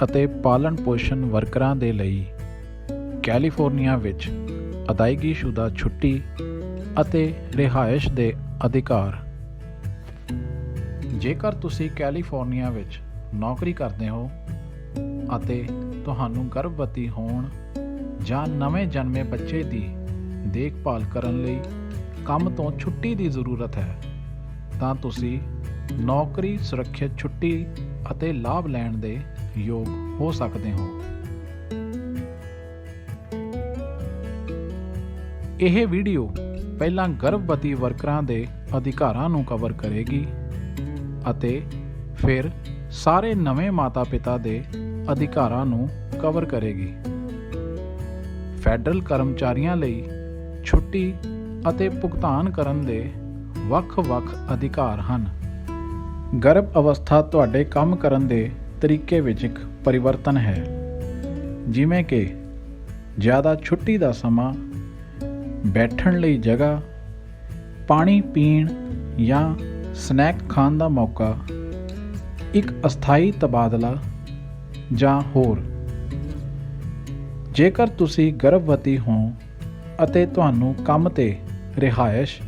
ਅਤੇ ਪਾਲਣ ਪੋਸ਼ਣ ਵਰਕਰਾਂ ਦੇ ਲਈ ਕੈਲੀਫੋਰਨੀਆ ਵਿੱਚ ਅਦਾਇਗੀਸ਼ੁਦਾ ਛੁੱਟੀ ਅਤੇ ਰਿਹਾਇਸ਼ ਦੇ ਅਧਿਕਾਰ। ਜੇਕਰ ਤੁਸੀਂ ਕੈਲੀਫੋਰਨੀਆ ਵਿੱਚ ਨੌਕਰੀ ਕਰਦੇ ਹੋ ਅਤੇ ਤੁਹਾਨੂੰ ਗਰਭਵਤੀ ਹੋਣ ਜਾਂ ਨਵੇਂ ਜਨਮੇ ਬੱਚੇ ਦੀ ਦੇਖਭਾਲ ਕਰਨ ਲਈ ਕੰਮ ਤੋਂ ਛੁੱਟੀ ਦੀ ਜ਼ਰੂਰਤ ਹੈ, ਤਾਂ ਤੁਸੀਂ ਨੌਕਰੀ ਸੁਰੱਖਿਅਤ ਛੁੱਟੀ ਅਤੇ ਲਾਭ ਲੈਣ ਦੇ ਯੋਗ ਹੋ ਸਕਦੇ ਹੋ। ਇਹ ਵੀਡੀਓ ਪਹਿਲਾਂ ਗਰਭਵਤੀ ਵਰਕਰਾਂ ਦੇ ਅਧਿਕਾਰਾਂ ਨੂੰ ਕਵਰ ਕਰੇਗੀ ਅਤੇ ਫਿਰ ਸਾਰੇ ਨਵੇਂ ਮਾਤਾ-ਪਿਤਾ ਦੇ ਅਧਿਕਾਰਾਂ ਨੂੰ ਕਵਰ ਕਰੇਗੀ। ਫੈਡਰਲ ਕਰਮਚਾਰੀਆਂ ਲਈ ਛੁੱਟੀ ਅਤੇ ਭੁਗਤਾਨ ਕਰਨ ਦੇ ਵੱਖ-ਵੱਖ ਅਧਿਕਾਰ ਹਨ। ਗਰਭ ਅਵਸਥਾ ਤੁਹਾਡੇ ਕੰਮ ਕਰਨ ਦੇ ਤਰੀਕੇ ਵਿੱਚ ਇੱਕ ਪਰਿਵਰਤਨ ਹੈ, ਜਿਵੇਂ ਕਿ ਜ਼ਿਆਦਾ ਛੁੱਟੀ ਦਾ ਸਮਾਂ, ਬੈਠਣ ਲਈ ਜਗ੍ਹਾ, ਪਾਣੀ ਪੀਣ ਜਾਂ ਸਨੈਕ ਖਾਣ ਦਾ ਮੌਕਾ, ਇੱਕ ਅਸਥਾਈ ਤਬਾਦਲਾ ਜਾਂ ਹੋਰ। ਜੇਕਰ ਤੁਸੀਂ ਗਰਭਵਤੀ ਹੋ ਅਤੇ ਤੁਹਾਨੂੰ ਕੰਮ 'ਤੇ ਰਿਹਾਇਸ਼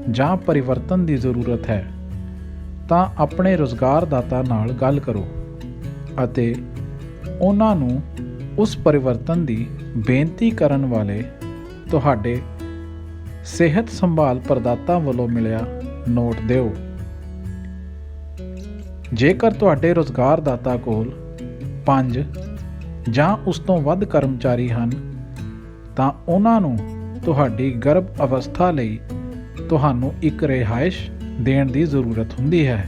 ਜਾਂ ਪਰਿਵਰਤਨ ਦੀ ਜ਼ਰੂਰਤ ਹੈ, ਤਾਂ ਆਪਣੇ ਰੁਜ਼ਗਾਰਦਾਤਾ ਨਾਲ ਗੱਲ ਕਰੋ ਅਤੇ ਉਹਨਾਂ ਨੂੰ ਉਸ ਪਰਿਵਰਤਨ ਦੀ ਬੇਨਤੀ ਕਰਨ ਵਾਲੇ ਤੁਹਾਡੇ ਸਿਹਤ ਸੰਭਾਲ ਪ੍ਰਦਾਤਾ ਵੱਲੋਂ ਮਿਲਿਆ ਨੋਟ ਦਿਓ। ਜੇਕਰ ਤੁਹਾਡੇ ਰੁਜ਼ਗਾਰਦਾਤਾ ਕੋਲ 5 ਜਾਂ ਉਸ ਤੋਂ ਵੱਧ ਕਰਮਚਾਰੀ ਹਨ, ਤਾਂ ਉਹਨਾਂ ਨੂੰ ਤੁਹਾਡੀ ਗਰਭ ਅਵਸਥਾ ਲਈ ਤੁਹਾਨੂੰ ਇੱਕ ਰਿਹਾਇਸ਼ ਦੇਣ ਦੀ ਜ਼ਰੂਰਤ ਹੁੰਦੀ ਹੈ,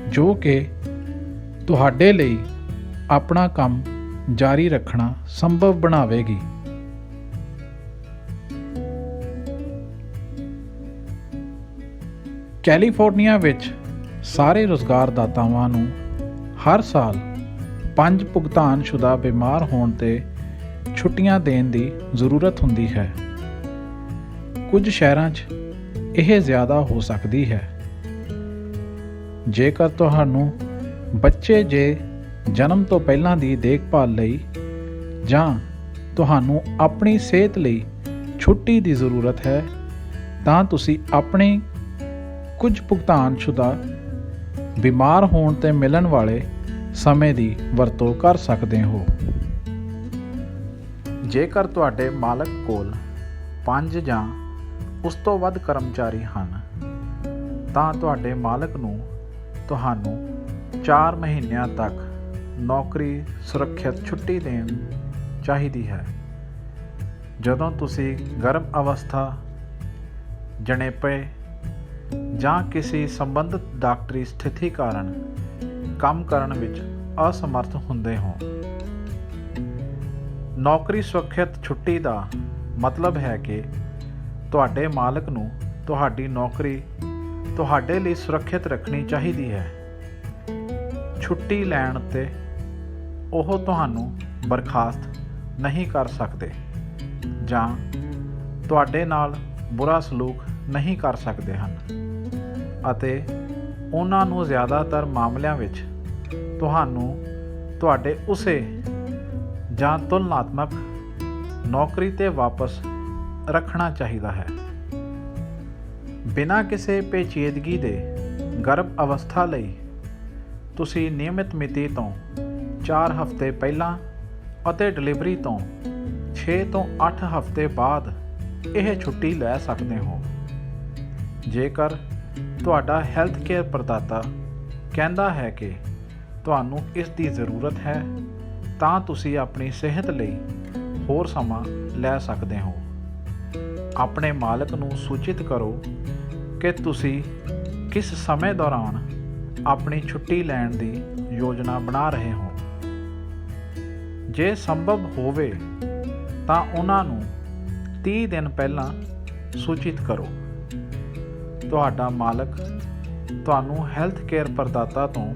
ਜੋ ਕਿ ਤੁਹਾਡੇ ਲਈ ਆਪਣਾ ਕੰਮ ਜਾਰੀ ਰੱਖਣਾ ਸੰਭਵ ਬਣਾਵੇਗੀ। ਕੈਲੀਫੋਰਨੀਆ ਵਿੱਚ ਸਾਰੇ ਰੁਜ਼ਗਾਰਦਾਤਾਵਾਂ ਨੂੰ ਹਰ ਸਾਲ 5 ਭੁਗਤਾਨਸ਼ੁਦਾ ਬਿਮਾਰ ਹੋਣ 'ਤੇ ਛੁੱਟੀਆਂ ਦੇਣ ਦੀ ਜ਼ਰੂਰਤ ਹੁੰਦੀ ਹੈ। ਕੁਝ ਸ਼ਹਿਰਾਂ 'ਚ ਇਹ ਜ਼ਿਆਦਾ ਹੋ ਸਕਦੀ ਹੈ। ਜੇਕਰ ਤੁਹਾਨੂੰ ਬੱਚੇ ਦੇ ਜਨਮ ਤੋਂ ਪਹਿਲਾਂ ਦੀ ਦੇਖਭਾਲ ਲਈ ਜਾਂ ਤੁਹਾਨੂੰ ਆਪਣੀ ਸਿਹਤ ਲਈ ਛੁੱਟੀ ਦੀ ਜ਼ਰੂਰਤ ਹੈ, ਤਾਂ ਤੁਸੀਂ ਆਪਣੇ ਕੁਝ ਭੁਗਤਾਨਸ਼ੁਦਾ ਬਿਮਾਰ ਹੋਣ 'ਤੇ ਮਿਲਣ ਵਾਲੇ ਸਮੇਂ ਦੀ ਵਰਤੋਂ ਕਰ ਸਕਦੇ ਹੋ। ਜੇਕਰ ਤੁਹਾਡੇ ਮਾਲਕ ਕੋਲ 5 ਜਾਂ ਉਸ ਤੋਂ ਵੱਧ ਕਰਮਚਾਰੀ ਹਨ, ਤਾਂ ਤੁਹਾਡੇ ਮਾਲਕ ਨੂੰ ਤੁਹਾਨੂੰ 4 ਮਹੀਨਿਆਂ ਤੱਕ ਨੌਕਰੀ ਸੁਰੱਖਿਅਤ ਛੁੱਟੀ ਦੇਣੀ ਚਾਹੀਦੀ ਹੈ। ਜਦੋਂ ਤੁਸੀਂ ਗਰਭ ਅਵਸਥਾ, ਜਣੇਪੇ ਜਾਂ ਕਿਸੇ ਸੰਬੰਧਿਤ ਡਾਕਟਰੀ ਸਥਿਤੀ ਕਾਰਨ ਕੰਮ ਕਰਨ ਵਿੱਚ ਅਸਮਰਥ ਹੁੰਦੇ ਹੋ। ਨੌਕਰੀ ਸੁਰੱਖਿਅਤ ਛੁੱਟੀ ਦਾ ਮਤਲਬ ਹੈ ਕਿ ਤੁਹਾਡੇ ਮਾਲਕ ਨੂੰ ਤੁਹਾਡੀ ਨੌਕਰੀ ਤੁਹਾਡੇ ਲਈ ਸੁਰੱਖਿਅਤ ਰੱਖਣੀ ਚਾਹੀਦੀ ਹੈ। ਛੁੱਟੀ ਲੈਣ 'ਤੇ ਉਹ ਤੁਹਾਨੂੰ ਬਰਖਾਸਤ ਨਹੀਂ ਕਰ ਸਕਦੇ ਜਾਂ ਤੁਹਾਡੇ ਨਾਲ ਬੁਰਾ ਸਲੂਕ ਨਹੀਂ ਕਰ ਸਕਦੇ ਹਨ, ਅਤੇ ਉਹਨਾਂ ਨੂੰ ਜ਼ਿਆਦਾਤਰ ਮਾਮਲਿਆਂ ਵਿੱਚ ਤੁਹਾਨੂੰ ਤੁਹਾਡੇ ਉਸੇ ਜਾਂ ਤੁਲਨਾਤਮਕ ਨੌਕਰੀ 'ਤੇ ਵਾਪਸ ਰੱਖਣਾ ਚਾਹੀਦਾ ਹੈ। ਬਿਨਾਂ ਕਿਸੇ ਪੇਚੀਦਗੀ ਦੇ ਗਰਭ ਅਵਸਥਾ ਲਈ ਤੁਸੀਂ ਨਿਯਮਿਤ ਮਿਤੀ ਤੋਂ 4 ਹਫ਼ਤੇ ਪਹਿਲਾਂ ਅਤੇ ਡਿਲੀਵਰੀ ਤੋਂ 6 ਤੋਂ 8 ਹਫ਼ਤੇ ਬਾਅਦ ਇਹ ਛੁੱਟੀ ਲੈ ਸਕਦੇ ਹੋ। ਜੇਕਰ ਤੁਹਾਡਾ ਹੈਲਥ ਕੇਅਰ ਪ੍ਰਦਾਤਾ ਕਹਿੰਦਾ ਹੈ ਕਿ ਤੁਹਾਨੂੰ ਇਸ ਦੀ ਜ਼ਰੂਰਤ ਹੈ, ਤਾਂ ਤੁਸੀਂ ਆਪਣੀ ਸਿਹਤ ਲਈ ਹੋਰ ਸਮਾਂ ਲੈ ਸਕਦੇ ਹੋ। ਆਪਣੇ ਮਾਲਕ ਨੂੰ ਸੂਚਿਤ ਕਰੋ ਕਿ ਤੁਸੀਂ ਕਿਸ ਸਮੇਂ ਦੌਰਾਨ ਆਪਣੀ ਛੁੱਟੀ ਲੈਣ ਦੀ ਯੋਜਨਾ ਬਣਾ ਰਹੇ ਹੋ। ਜੇ ਸੰਭਵ ਹੋਵੇ ਤਾਂ ਉਹਨਾਂ ਨੂੰ 30 ਦਿਨ ਪਹਿਲਾਂ ਸੂਚਿਤ ਕਰੋ। ਤੁਹਾਡਾ ਮਾਲਕ ਤੁਹਾਨੂੰ ਹੈਲਥ ਕੇਅਰ ਪ੍ਰਦਾਤਾ ਤੋਂ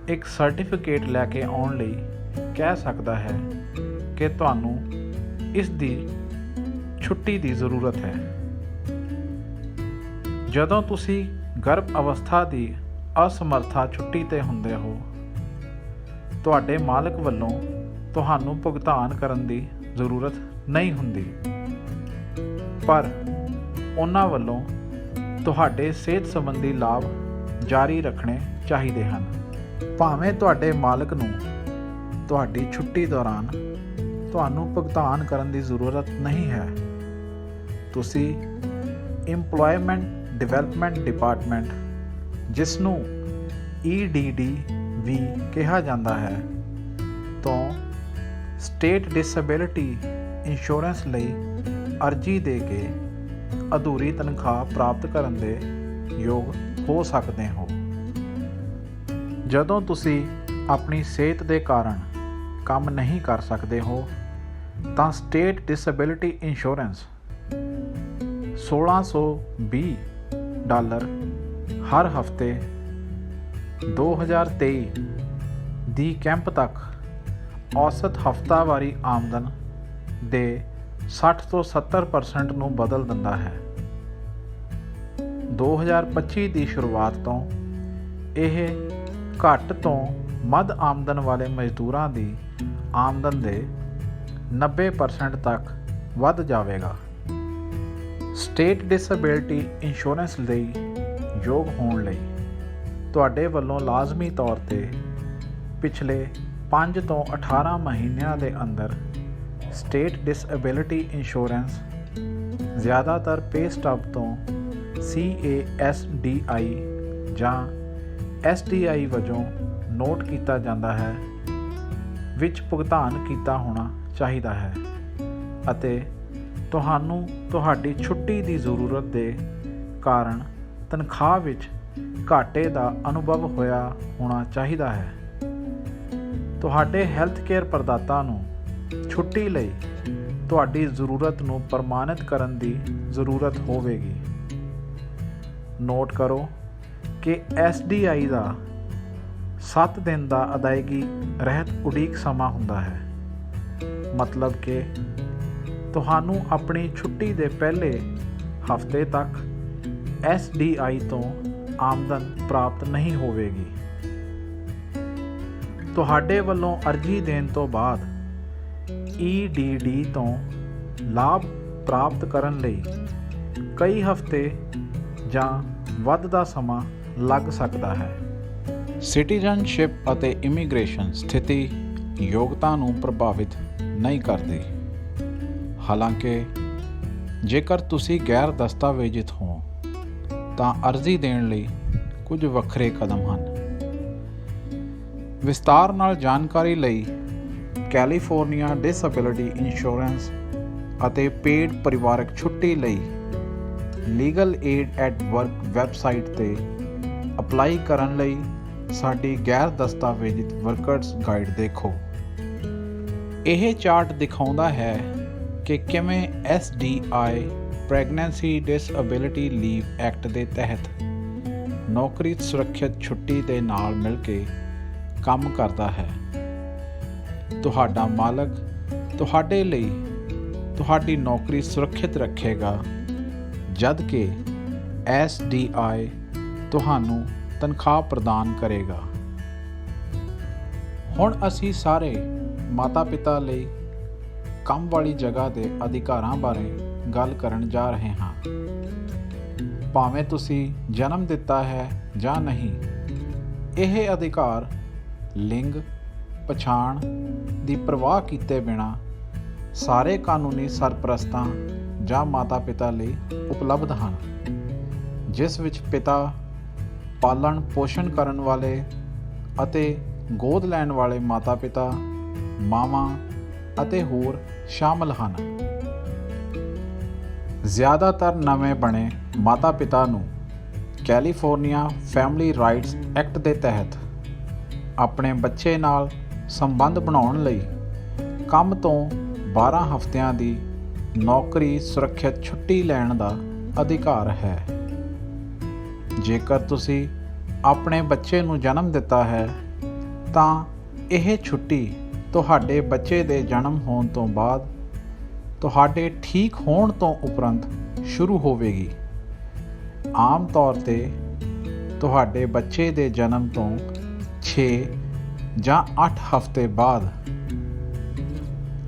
ਇੱਕ ਸਰਟੀਫਿਕੇਟ ਲੈ ਕੇ ਆਉਣ ਲਈ ਕਹਿ ਸਕਦਾ ਹੈ ਕਿ ਤੁਹਾਨੂੰ ਇਸ ਦੀ ਛੁੱਟੀ ਦੀ ਜ਼ਰੂਰਤ ਹੈ। ਜਦੋਂ ਤੁਸੀਂ ਗਰਭ ਅਵਸਥਾ ਦੀ ਅਸਮਰਥਾ ਛੁੱਟੀ 'ਤੇ ਹੁੰਦੇ ਹੋ, ਤੁਹਾਡੇ ਮਾਲਕ ਵੱਲੋਂ ਤੁਹਾਨੂੰ ਭੁਗਤਾਨ ਕਰਨ ਦੀ ਜ਼ਰੂਰਤ ਨਹੀਂ ਹੁੰਦੀ, ਪਰ ਉਹਨਾਂ ਵੱਲੋਂ ਤੁਹਾਡੇ ਸਿਹਤ ਸੰਬੰਧੀ ਲਾਭ ਜਾਰੀ ਰੱਖਣੇ ਚਾਹੀਦੇ ਹਨ। ਭਾਵੇਂ ਤੁਹਾਡੇ ਮਾਲਕ ਨੂੰ ਤੁਹਾਡੀ ਛੁੱਟੀ ਦੌਰਾਨ ਤੁਹਾਨੂੰ ਭੁਗਤਾਨ ਕਰਨ ਦੀ ਜ਼ਰੂਰਤ ਨਹੀਂ ਹੈ, ਤੁਸੀਂ ਇੰਪਲੋਇਮੈਂਟ ਡਿਵੈਲਪਮੈਂਟ ਡਿਪਾਰਟਮੈਂਟ, ਜਿਸ ਨੂੰ EDD ਵੀ ਕਿਹਾ ਜਾਂਦਾ ਹੈ, ਤੋਂ ਸਟੇਟ ਡਿਸੇਬਿਲਿਟੀ ਇੰਸ਼ੋਰੈਂਸ ਲਈ ਅਰਜ਼ੀ ਦੇ ਕੇ ਅਧੂਰੀ ਤਨਖਾਹ ਪ੍ਰਾਪਤ ਕਰਨ ਦੇ ਯੋਗ ਹੋ ਸਕਦੇ ਹੋ। ਜਦੋਂ ਤੁਸੀਂ ਆਪਣੀ ਸਿਹਤ ਦੇ ਕਾਰਨ ਕੰਮ ਨਹੀਂ ਕਰ ਸਕਦੇ ਹੋ ਤਾਂ ਸਟੇਟ ਡਿਸੇਬਿਲਿਟੀ ਇੰਸ਼ੋਰੈਂਸ $1620 ਹਰ ਹਫ਼ਤੇ 2023 ਦੀ ਕੈਂਪ ਤੱਕ ਔਸਤ ਹਫ਼ਤਾਵਾਰੀ ਆਮਦਨ ਦੇ 60 ਤੋਂ 70% ਨੂੰ ਬਦਲ ਦਿੰਦਾ ਹੈ। 2025 ਦੀ ਸ਼ੁਰੂਆਤ ਤੋਂ ਇਹ ਘੱਟ ਤੋਂ ਮੱਧ ਆਮਦਨ ਵਾਲੇ ਮਜ਼ਦੂਰਾਂ ਦੀ ਆਮਦਨ ਦੇ 90% ਤੱਕ ਵੱਧ ਜਾਵੇਗਾ। ਸਟੇਟ ਡਿਸੇਬਿਲਿਟੀ ਇੰਸ਼ੋਰੈਂਸ ਲਈ ਯੋਗ ਹੋਣ ਲਈ ਤੁਹਾਡੇ ਵੱਲੋਂ ਲਾਜ਼ਮੀ ਤੌਰ 'ਤੇ ਪਿਛਲੇ 5 ਤੋਂ 18 ਮਹੀਨਿਆਂ ਦੇ ਅੰਦਰ ਸਟੇਟ ਡਿਸਏਬਿਲਿਟੀ ਇੰਸ਼ੋਰੈਂਸ ਜ਼ਿਆਦਾਤਰ ਪੇ ਸਟੱਬ ਤੋਂ CASDI ਜਾਂ SDI ਵਜੋਂ ਨੋਟ ਕੀਤਾ ਜਾਂਦਾ ਹੈ ਵਿੱਚ ਭੁਗਤਾਨ ਕੀਤਾ ਹੋਣਾ ਚਾਹੀਦਾ ਹੈ, ਅਤੇ ਤੁਹਾਨੂੰ ਤੁਹਾਡੀ ਛੁੱਟੀ ਦੀ ਜ਼ਰੂਰਤ ਦੇ ਕਾਰਨ ਤਨਖਾਹ ਵਿੱਚ ਘਾਟੇ ਦਾ ਅਨੁਭਵ ਹੋਇਆ ਹੋਣਾ ਚਾਹੀਦਾ ਹੈ। ਤੁਹਾਡੇ ਹੈਲਥ ਕੇਅਰ ਪ੍ਰਦਾਤਾ ਨੂੰ ਛੁੱਟੀ ਲਈ ਤੁਹਾਡੀ ਜ਼ਰੂਰਤ ਨੂੰ ਪ੍ਰਮਾਣਿਤ ਕਰਨ ਦੀ ਜ਼ਰੂਰਤ ਹੋਵੇਗੀ। ਨੋਟ ਕਰੋ ਕਿ SDI ਦਾ 7 ਦਿਨ ਦਾ ਅਦਾਇਗੀ ਰਹਿਤ ਉਡੀਕ ਸਮਾਂ ਹੁੰਦਾ ਹੈ, ਮਤਲਬ ਕਿ ਤੁਹਾਨੂੰ ਆਪਣੀ ਛੁੱਟੀ ਦੇ ਪਹਿਲੇ ਹਫ਼ਤੇ ਤੱਕ SDI ਤੋਂ ਆਮਦਨ ਪ੍ਰਾਪਤ ਨਹੀਂ ਹੋਵੇਗੀ। ਤੁਹਾਡੇ ਵੱਲੋਂ ਅਰਜ਼ੀ ਦੇਣ ਤੋਂ ਬਾਅਦ EDD ਤੋਂ ਲਾਭ ਪ੍ਰਾਪਤ ਕਰਨ ਲਈ ਕਈ ਹਫ਼ਤੇ ਜਾਂ ਵੱਧ ਦਾ ਸਮਾਂ ਲੱਗ ਸਕਦਾ ਹੈ। ਸਿਟੀਜ਼ਨਸ਼ਿਪ ਅਤੇ ਇਮੀਗ੍ਰੇਸ਼ਨ ਸਥਿਤੀ ਯੋਗਤਾ ਨੂੰ ਪ੍ਰਭਾਵਿਤ ਨਹੀਂ ਕਰਦੀ। ਹਾਲਾਂਕਿ ਜੇਕਰ ਤੁਸੀਂ ਗੈਰ ਦਸਤਾਵੇਜ਼ਿਤ ਹੋ ਤਾਂ ਅਰਜ਼ੀ ਦੇਣ ਲਈ ਕੁਝ ਵੱਖਰੇ ਕਦਮ ਹਨ। ਵਿਸਤਾਰ ਨਾਲ ਜਾਣਕਾਰੀ ਲਈ ਕੈਲੀਫੋਰਨੀਆ ਡਿਸੇਬਿਲਿਟੀ ਇੰਸ਼ੋਰੈਂਸ ਅਤੇ ਪੇਡ ਪਰਿਵਾਰਕ ਛੁੱਟੀ ਲਈ legal aid at work website 'ਤੇ ਅਪਲਾਈ ਕਰਨ ਲਈ ਸਾਡੀ ਗੈਰ ਦਸਤਾਵੇਜ਼ਿਤ ਵਰਕਰਸ ਗਾਈਡ ਦੇਖੋ। ਇਹ ਚਾਰਟ ਦਿਖਾਉਂਦਾ ਹੈ ਕਿ ਕਿਵੇਂ SDI pregnancy disability leave act ਦੇ ਤਹਿਤ ਨੌਕਰੀ ਸੁਰੱਖਿਅਤ ਛੁੱਟੀ ਦੇ ਨਾਲ ਮਿਲ ਕੇ ਕੰਮ ਕਰਦਾ ਹੈ। ਤੁਹਾਡਾ ਮਾਲਕ ਤੁਹਾਡੇ ਲਈ ਤੁਹਾਡੀ ਨੌਕਰੀ ਸੁਰੱਖਿਅਤ ਰੱਖੇਗਾ, ਜਦ ਕਿ SDI ਤੁਹਾਨੂੰ ਤਨਖਾਹ ਪ੍ਰਦਾਨ ਕਰੇਗਾ। ਹੁਣ ਅਸੀਂ ਸਾਰੇ ਮਾਤਾ-ਪਿਤਾ ਲਈ ਕੰਮ ਵਾਲੀ ਜਗ੍ਹਾ ਦੇ ਅਧਿਕਾਰਾਂ ਬਾਰੇ ਗੱਲ ਕਰਨ ਜਾ ਰਹੇ ਹਾਂ। ਭਾਵੇਂ ਤੁਸੀਂ ਜਨਮ ਦਿੱਤਾ ਹੈ ਜਾਂ ਨਹੀਂ, ਇਹ ਅਧਿਕਾਰ ਲਿੰਗ ਪਛਾਣ ਦੀ ਪਰਵਾਹ ਕੀਤੇ ਬਿਨਾਂ ਸਾਰੇ ਕਾਨੂੰਨੀ ਸਰਪ੍ਰਸਤਾਂ ਜਾਂ ਮਾਤਾ-ਪਿਤਾ ਲਈ ਉਪਲਬਧ ਹਨ, ਜਿਸ ਵਿੱਚ ਪਿਤਾ, ਪਾਲਣ ਪੋਸ਼ਣ ਕਰਨ ਵਾਲੇ ਅਤੇ ਗੋਦ ਲੈਣ ਵਾਲੇ ਮਾਤਾ-ਪਿਤਾ, ਮਾਵਾਂ ਅਤੇ ਹੋਰ ਸ਼ਾਮਲ ਹਨ। ਜ਼ਿਆਦਾਤਰ ਨਵੇਂ ਬਣੇ ਮਾਤਾ-ਪਿਤਾ ਨੂੰ ਕੈਲੀਫੋਰਨੀਆ ਫੈਮਿਲੀ ਰਾਈਟਸ ਐਕਟ ਦੇ ਤਹਿਤ ਆਪਣੇ ਬੱਚੇ ਨਾਲ ਸੰਬੰਧ ਬਣਾਉਣ ਲਈ ਕੰਮ ਤੋਂ 12 ਹਫ਼ਤਿਆਂ ਦੀ ਨੌਕਰੀ ਸੁਰੱਖਿਅਤ ਛੁੱਟੀ ਲੈਣ ਦਾ ਅਧਿਕਾਰ ਹੈ। ਜੇਕਰ ਤੁਸੀਂ ਆਪਣੇ ਬੱਚੇ ਨੂੰ ਜਨਮ ਦਿੱਤਾ ਹੈ ਤਾਂ ਇਹ ਛੁੱਟੀ ਤੁਹਾਡੇ ਬੱਚੇ ਦੇ ਜਨਮ ਹੋਣ ਤੋਂ ਬਾਅਦ ਤੁਹਾਡੇ ਠੀਕ ਹੋਣ ਤੋਂ ਉਪਰੰਤ ਸ਼ੁਰੂ ਹੋਵੇਗੀ। ਆਮ ਤੌਰ 'ਤੇ ਤੁਹਾਡੇ ਬੱਚੇ ਦੇ ਜਨਮ ਤੋਂ 6 ਜਾਂ 8 ਹਫ਼ਤੇ ਬਾਅਦ।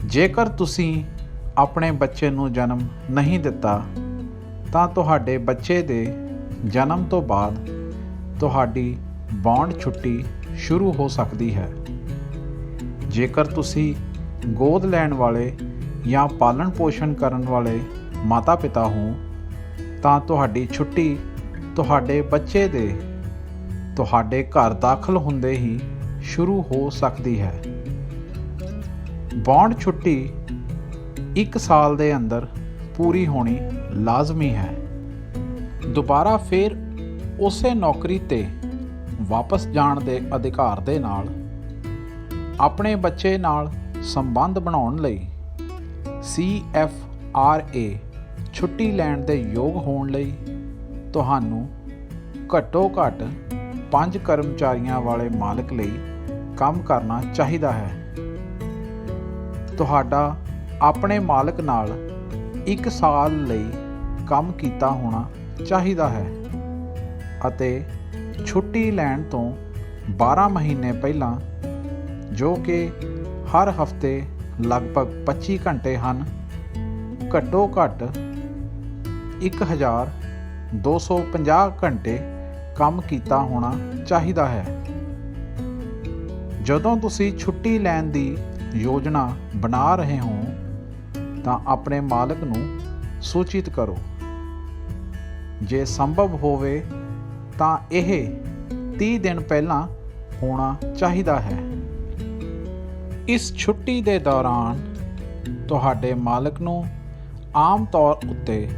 ਜੇਕਰ ਤੁਸੀਂ ਆਪਣੇ ਬੱਚੇ ਨੂੰ ਜਨਮ ਨਹੀਂ ਦਿੱਤਾ ਤਾਂ ਤੁਹਾਡੇ ਬੱਚੇ ਦੇ ਜਨਮ ਤੋਂ ਬਾਅਦ ਤੁਹਾਡੀ ਬੌਂਡ ਛੁੱਟੀ ਸ਼ੁਰੂ ਹੋ ਸਕਦੀ ਹੈ। ਜੇਕਰ ਤੁਸੀਂ ਗੋਦ ਲੈਣ ਵਾਲੇ ਜਾਂ ਪਾਲਣ ਪੋਸ਼ਣ ਕਰਨ ਵਾਲੇ ਮਾਤਾ ਪਿਤਾ ਹੋ ਤਾਂ ਤੁਹਾਡੀ ਛੁੱਟੀ ਤੁਹਾਡੇ ਬੱਚੇ ਦੇ ਤੁਹਾਡੇ ਘਰ ਦਾਖਲ ਹੁੰਦੇ ਹੀ ਸ਼ੁਰੂ ਹੋ ਸਕਦੀ ਹੈ। ਬੌਂਡ ਛੁੱਟੀ 1 ਸਾਲ ਦੇ ਅੰਦਰ ਪੂਰੀ ਹੋਣੀ ਲਾਜ਼ਮੀ ਹੈ। ਦੁਬਾਰਾ ਫਿਰ ਉਸੇ ਨੌਕਰੀ ਤੇ ਵਾਪਸ ਜਾਣ ਦੇ ਅਧਿਕਾਰ ਦੇ ਨਾਲ ਆਪਣੇ ਬੱਚੇ ਨਾਲ ਸੰਬੰਧ ਬਣਾਉਣ ਲਈ CFRA ਛੁੱਟੀ ਲੈਣ ਦੇ ਯੋਗ ਹੋਣ ਲਈ ਤੁਹਾਨੂੰ ਘੱਟੋ ਘੱਟ 5 ਕਰਮਚਾਰੀਆਂ ਵਾਲੇ ਮਾਲਕ ਲਈ ਕੰਮ ਕਰਨਾ ਚਾਹੀਦਾ ਹੈ। ਤੁਹਾਡਾ ਆਪਣੇ ਮਾਲਕ ਨਾਲ 1 ਸਾਲ ਲਈ ਕੰਮ ਕੀਤਾ ਹੋਣਾ ਚਾਹੀਦਾ ਹੈ ਅਤੇ ਛੁੱਟੀ ਲੈਣ ਤੋਂ 12 ਮਹੀਨੇ ਪਹਿਲਾਂ, ਜੋ ਕਿ ਹਰ ਹਫ਼ਤੇ ਲਗਭਗ 25 ਘੰਟੇ ਹਨ, ਘੱਟੋ ਘੱਟ 1250 ਘੰਟੇ ਕੰਮ ਕੀਤਾ ਹੋਣਾ ਚਾਹੀਦਾ ਹੈ। ਜਦੋਂ ਤੁਸੀਂ ਛੁੱਟੀ ਲੈਣ ਦੀ ਯੋਜਨਾ ਬਣਾ ਰਹੇ ਹੋ ਤਾਂ ਆਪਣੇ ਮਾਲਕ ਨੂੰ ਸੂਚਿਤ ਕਰੋ। ਜੇ ਸੰਭਵ ਹੋਵੇ ਤਾਂ ਇਹ 30 ਦਿਨ ਪਹਿਲਾਂ ਹੋਣਾ ਚਾਹੀਦਾ ਹੈ। ਇਸ ਛੁੱਟੀ ਦੇ ਦੌਰਾਨ ਤੁਹਾਡੇ ਮਾਲਕ ਨੂੰ ਆਮ ਤੌਰ ਉੱਤੇ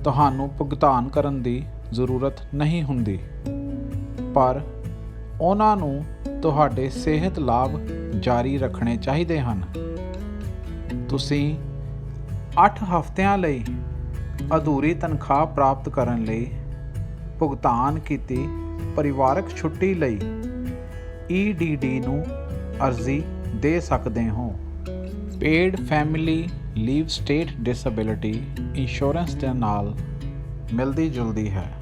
ਤੁਹਾਨੂੰ ਭੁਗਤਾਨ ਕਰਨ ਦੀ ਜ਼ਰੂਰਤ ਨਹੀਂ ਹੁੰਦੀ, ਪਰ ਉਹਨਾਂ ਨੂੰ ਤੁਹਾਡੇ ਸਿਹਤ ਲਾਭ ਜਾਰੀ ਰੱਖਣੇ ਚਾਹੀਦੇ ਹਨ। ਤੁਸੀਂ 8 ਹਫ਼ਤਿਆਂ ਲਈ ਅਧੂਰੀ ਤਨਖਾਹ ਪ੍ਰਾਪਤ ਕਰਨ ਲਈ ਭੁਗਤਾਨ ਕੀਤੀ ਪਰਿਵਾਰਕ ਛੁੱਟੀ ਲਈ EDD ਨੂੰ ਅਰਜ਼ੀ ਦੇ ਸਕਦੇ ਹੋ। Paid family leave state disability insurance ਦੇ ਨਾਲ ਮਿਲਦੀ ਜੁਲਦੀ ਹੈ,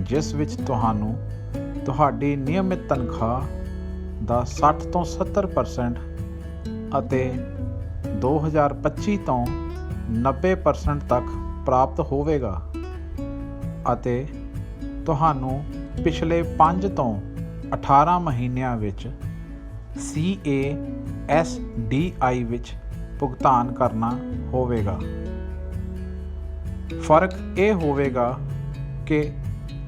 ਜਿਸ ਵਿੱਚ ਤੁਹਾਨੂੰ ਤੁਹਾਡੀ ਨਿਯਮਿਤ ਤਨਖਾਹ ਦਾ 60 ਤੋਂ 70% ਅਤੇ 2025 ਤੋਂ 90% ਤੱਕ ਪ੍ਰਾਪਤ ਹੋਵੇਗਾ ਅਤੇ ਤੁਹਾਨੂੰ ਪਿਛਲੇ 5 ਤੋਂ 18 ਮਹੀਨਿਆਂ ਵਿੱਚ CASDI ਵਿੱਚ ਭੁਗਤਾਨ ਕਰਨਾ ਹੋਵੇਗਾ। ਫਰਕ ਇਹ ਹੋਵੇਗਾ ਕਿ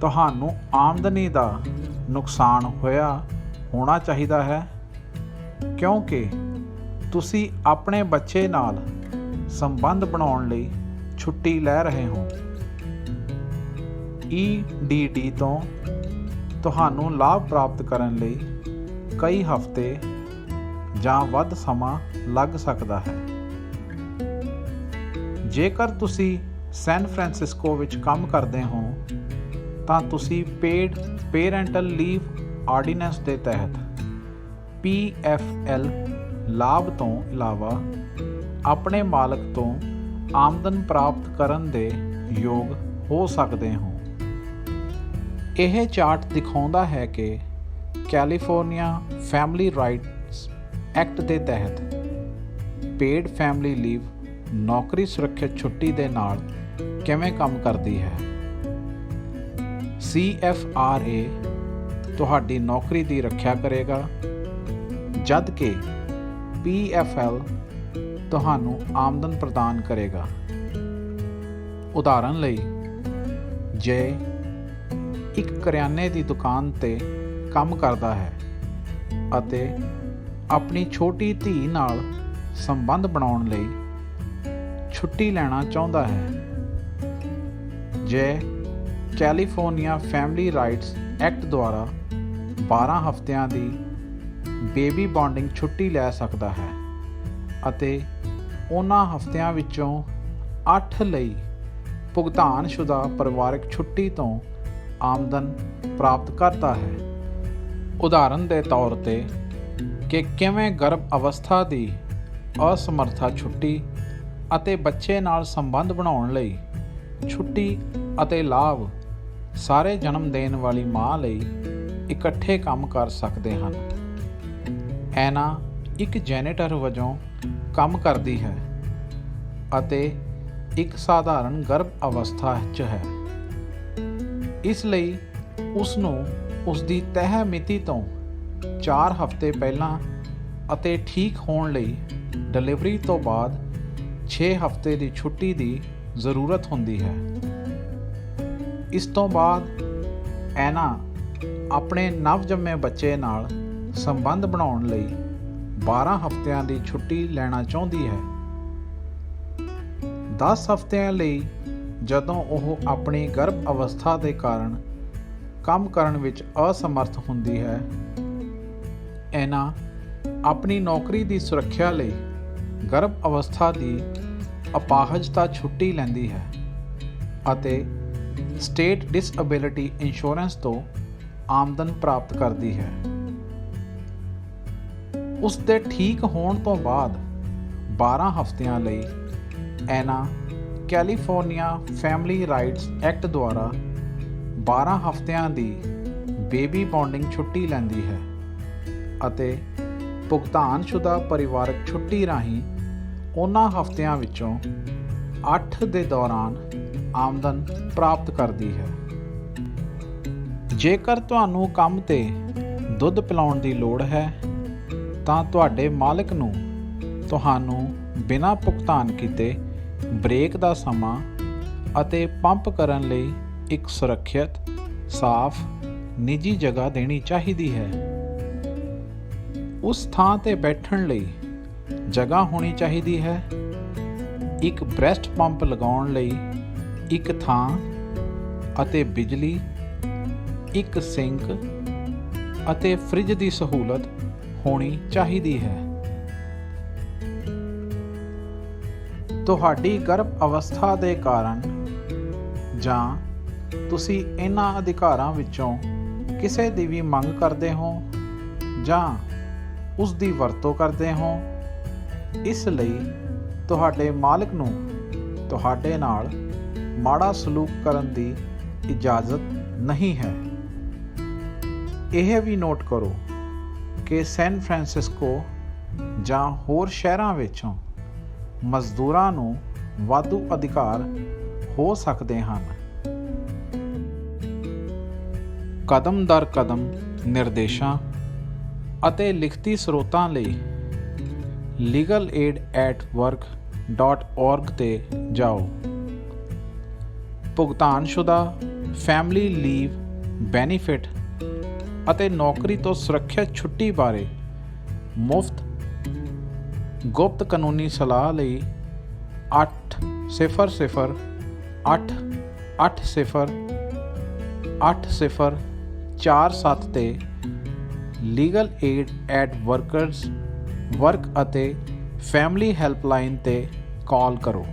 ਤੁਹਾਨੂੰ ਆਮਦਨੀ ਦਾ ਨੁਕਸਾਨ ਹੋਣਾ ਚਾਹੀਦਾ ਹੈ, ਕਿਉਂਕਿ ਤੁਸੀਂ ਆਪਣੇ ਬੱਚੇ ਨਾਲ ਸੰਬੰਧ ਬਣਾਉਣ ਲਈ ਛੁੱਟੀ ਲੈ ਰਹੇ ਹੋ। EDD ਤੋਂ ਤੁਹਾਨੂੰ ਲਾਭ ਪ੍ਰਾਪਤ ਕਰਨ ਲਈ ਕਈ ਹਫ਼ਤੇ ਜਾਂ ਵੱਧ ਸਮਾਂ ਲੱਗ ਸਕਦਾ ਹੈ। ਜੇਕਰ ਤੁਸੀਂ ਸੈਨ ਫਰਾਂਸਿਸਕੋ ਵਿੱਚ ਕੰਮ ਕਰਦੇ ਹੋ ਤਾਂ ਤੁਸੀਂ ਪੇਡ ਪੇਰੈਂਟਲ ਲੀਵ ਆਰਡੀਨੈਂਸ ਦੇ ਤਹਿਤ PFL ਲਾਭ ਤੋਂ ਇਲਾਵਾ ਆਪਣੇ ਮਾਲਕ ਤੋਂ ਆਮਦਨ ਪ੍ਰਾਪਤ ਕਰਨ ਦੇ ਯੋਗ ਹੋ ਸਕਦੇ ਹੋ। ਇਹ ਚਾਰਟ ਦਿਖਾਉਂਦਾ ਹੈ ਕਿ ਕੈਲੀਫੋਰਨੀਆ ਫੈਮਿਲੀ ਰਾਈਟਸ ਐਕਟ ਦੇ ਤਹਿਤ ਪੇਡ ਫੈਮਿਲੀ ਲੀਵ ਨੌਕਰੀ ਸੁਰੱਖਿਅਤ ਛੁੱਟੀ ਦੇ ਨਾਲ ਕਿਵੇਂ ਕੰਮ ਕਰਦੀ ਹੈ। CFRA ਤੁਹਾਡੀ ਨੌਕਰੀ ਦੀ ਰੱਖਿਆ ਕਰੇਗਾ, ਜਦ ਕਿ PFL ਤੁਹਾਨੂੰ ਆਮਦਨ ਪ੍ਰਦਾਨ ਕਰੇਗਾ। ਉਦਾਹਰਨ ਲਈ, ਜੇ ਇੱਕ ਕਰਿਆਨੇ ਦੀ ਦੁਕਾਨ ਤੇ ਕੰਮ ਕਰਦਾ ਹੈ ਅਤੇ ਆਪਣੀ ਛੋਟੀ ਧੀ ਨਾਲ ਸੰਬੰਧ ਬਣਾਉਣ ਲਈ ਛੁੱਟੀ ਲੈਣਾ ਚਾਹੁੰਦਾ ਹੈ, ਜੇ ਕੈਲੀਫੋਰਨੀਆ ਫੈਮਿਲੀ ਰਾਈਟਸ ਐਕਟ ਦੁਆਰਾ 12 ਹਫ਼ਤਿਆਂ ਦੀ ਬੇਬੀ ਬੌਂਡਿੰਗ ਛੁੱਟੀ ਲੈ ਸਕਦਾ ਹੈ ਅਤੇ ਉਹਨਾਂ ਹਫ਼ਤਿਆਂ ਵਿੱਚੋਂ 8 ਲਈ ਭੁਗਤਾਨਸ਼ੁਦਾ ਪਰਿਵਾਰਕ ਛੁੱਟੀ ਤੋਂ ਆਮਦਨ ਪ੍ਰਾਪਤ ਕਰਦਾ ਹੈ। ਉਦਾਹਰਨ ਦੇ ਤੌਰ ਤੇ ਕਿ ਕਿਵੇਂ ਗਰਭ ਅਵਸਥਾ ਦੀ ਅਸਮਰਥਾ ਛੁੱਟੀ ਅਤੇ ਬੱਚੇ ਨਾਲ ਸੰਬੰਧ ਬਣਾਉਣ ਲਈ ਛੁੱਟੀ ਅਤੇ ਲਾਭ ਸਾਰੇ ਜਨਮ ਦੇਣ ਵਾਲੀ ਮਾਂ ਲਈ ਇਕੱਠੇ ਕੰਮ ਕਰ ਸਕਦੇ ਹਨ। ਐਨਾ ਇੱਕ ਜੈਨੇਟਰ ਵਜੋਂ ਕੰਮ ਕਰਦੀ ਹੈ ਅਤੇ ਇੱਕ ਸਾਧਾਰਨ ਗਰਭ ਅਵਸਥਾ 'ਚ ਹੈ। ਇਸ ਲਈ ਉਸ ਨੂੰ ਉਸ ਦੀ ਤੈਅ ਮਿਤੀ ਤੋਂ 4 ਹਫ਼ਤੇ ਪਹਿਲਾਂ ਅਤੇ ਠੀਕ ਹੋਣ ਲਈ ਡਿਲੀਵਰੀ ਤੋਂ ਬਾਅਦ 6 ਹਫ਼ਤੇ ਦੀ ਛੁੱਟੀ ਦੀ ਜ਼ਰੂਰਤ ਹੁੰਦੀ ਹੈ। ਇਸ ਤੋਂ ਬਾਅਦ ਐਨਾ ਆਪਣੇ ਨਵਜੰਮੇ ਬੱਚੇ ਨਾਲ ਸੰਬੰਧ ਬਣਾਉਣ ਲਈ 12 ਹਫ਼ਤਿਆਂ ਦੀ ਛੁੱਟੀ ਲੈਣਾ ਚਾਹੁੰਦੀ ਹੈ। 10 ਹਫ਼ਤਿਆਂ ਲਈ ਜਦੋਂ ਉਹ ਆਪਣੀ ਗਰਭ ਅਵਸਥਾ ਦੇ ਕਾਰਨ ਕੰਮ ਕਰਨ ਵਿੱਚ ਅਸਮਰਥ ਹੁੰਦੀ ਹੈ, ਐਨਾ ਆਪਣੀ ਨੌਕਰੀ ਦੀ ਸੁਰੱਖਿਆ ਲਈ ਗਰਭ ਅਵਸਥਾ ਦੀ ਅਪਾਹਜਤਾ ਛੁੱਟੀ ਲੈਂਦੀ ਹੈ ਅਤੇ ਸਟੇਟ ਡਿਸਏਬਿਲਿਟੀ ਇੰਸ਼ੋਰੈਂਸ ਤੋਂ ਆਮਦਨ ਪ੍ਰਾਪਤ ਕਰਦੀ ਹੈ। ਉਸ ਦੇ ਠੀਕ ਹੋਣ ਤੋਂ ਬਾਅਦ 12 ਹਫ਼ਤਿਆਂ ਲਈ ਐਨਾ ਕੈਲੀਫੋਰਨੀਆ ਫੈਮਿਲੀ ਰਾਈਟਸ ਐਕਟ ਦੁਆਰਾ 12 ਹਫ਼ਤਿਆਂ ਦੀ ਬੇਬੀ ਬੌਂਡਿੰਗ ਛੁੱਟੀ ਲੈਂਦੀ ਹੈ ਅਤੇ ਭੁਗਤਾਨਸ਼ੁਦਾ ਪਰਿਵਾਰਕ ਛੁੱਟੀ ਰਾਹੀਂ ਉਹਨਾਂ ਹਫ਼ਤਿਆਂ ਵਿੱਚੋਂ 8 ਦੇ ਦੌਰਾਨ ਆਮਦਨ ਪ੍ਰਾਪਤ ਕਰਦੀ ਹੈ। ਜੇਕਰ ਤੁਹਾਨੂੰ ਕੰਮ 'ਤੇ ਦੁੱਧ ਪਿਲਾਉਣ ਦੀ ਲੋੜ ਹੈ ਤਾਂ ਤੁਹਾਡੇ ਮਾਲਕ ਨੂੰ ਤੁਹਾਨੂੰ ਬਿਨਾਂ ਭੁਗਤਾਨ ਕੀਤੇ ਬ੍ਰੇਕ ਦਾ ਸਮਾਂ ਅਤੇ ਪੰਪ ਕਰਨ ਲਈ ਇੱਕ ਸੁਰੱਖਿਅਤ, ਸਾਫ਼, ਨਿੱਜੀ ਜਗ੍ਹਾ ਦੇਣੀ ਚਾਹੀਦੀ ਹੈ। ਉਸ ਥਾਂ 'ਤੇ ਬੈਠਣ ਲਈ ਜਗ੍ਹਾ ਹੋਣੀ ਚਾਹੀਦੀ ਹੈ। ਇੱਕ ਬ੍ਰੈਸਟ ਪੰਪ ਲਗਾਉਣ ਲਈ ਇੱਕ ਥਾਂ ਅਤੇ ਬਿਜਲੀ, ਇੱਕ ਸਿੰਕ ਅਤੇ ਫ੍ਰਿਜ ਦੀ ਸਹੂਲਤ ਹੋਣੀ ਚਾਹੀਦੀ ਹੈ। ਤੁਹਾਡੀ ਗਰਭ ਅਵਸਥਾ ਦੇ ਕਾਰਨ ਜਾਂ ਤੁਸੀਂ ਇਹਨਾਂ ਅਧਿਕਾਰਾਂ ਵਿੱਚੋਂ ਕਿਸੇ ਦੀ ਵੀ ਮੰਗ ਕਰਦੇ ਹੋ ਜਾਂ ਉਸ ਦੀ ਵਰਤੋਂ ਕਰਦੇ ਹੋ, ਇਸ ਲਈ ਤੁਹਾਡੇ ਮਾਲਕ ਨੂੰ ਤੁਹਾਡੇ ਨਾਲ ਮਾੜਾ ਸਲੂਕ ਕਰਨ ਦੀ ਇਜਾਜ਼ਤ ਨਹੀਂ ਹੈ। ਇਹ ਵੀ ਨੋਟ ਕਰੋ ਕਿ ਸੈਨ ਫਰਾਂਸਿਸਕੋ ਜਾਂ ਹੋਰ ਸ਼ਹਿਰਾਂ ਵਿੱਚੋਂ ਮਜ਼ਦੂਰਾਂ ਨੂੰ ਵਾਧੂ ਅਧਿਕਾਰ ਹੋ ਸਕਦੇ ਹਨ। ਕਦਮ ਦਰ ਕਦਮ ਨਿਰਦੇਸ਼ਾਂ ਅਤੇ ਲਿਖਤੀ ਸਰੋਤਾਂ ਲਈ legalaid@work.org ਤੇ ਜਾਓ। ਭੁਗਤਾਨਸ਼ੁਦਾ ਫੈਮਿਲੀ ਲੀਵ ਬੈਨੀਫਿਟ ਅਤੇ ਨੌਕਰੀ ਤੋਂ ਸੁਰੱਖਿਅਤ ਛੁੱਟੀ ਬਾਰੇ ਮੁਫਤ ਗੁਪਤ ਕਾਨੂੰਨੀ ਸਲਾਹ ਲਈ 800-880-8047 ਤੇ legalaid@work ਅਤੇ ਫੈਮਿਲੀ ਹੈਲਪਲਾਈਨ ਤੇ ਕਾਲ ਕਰੋ।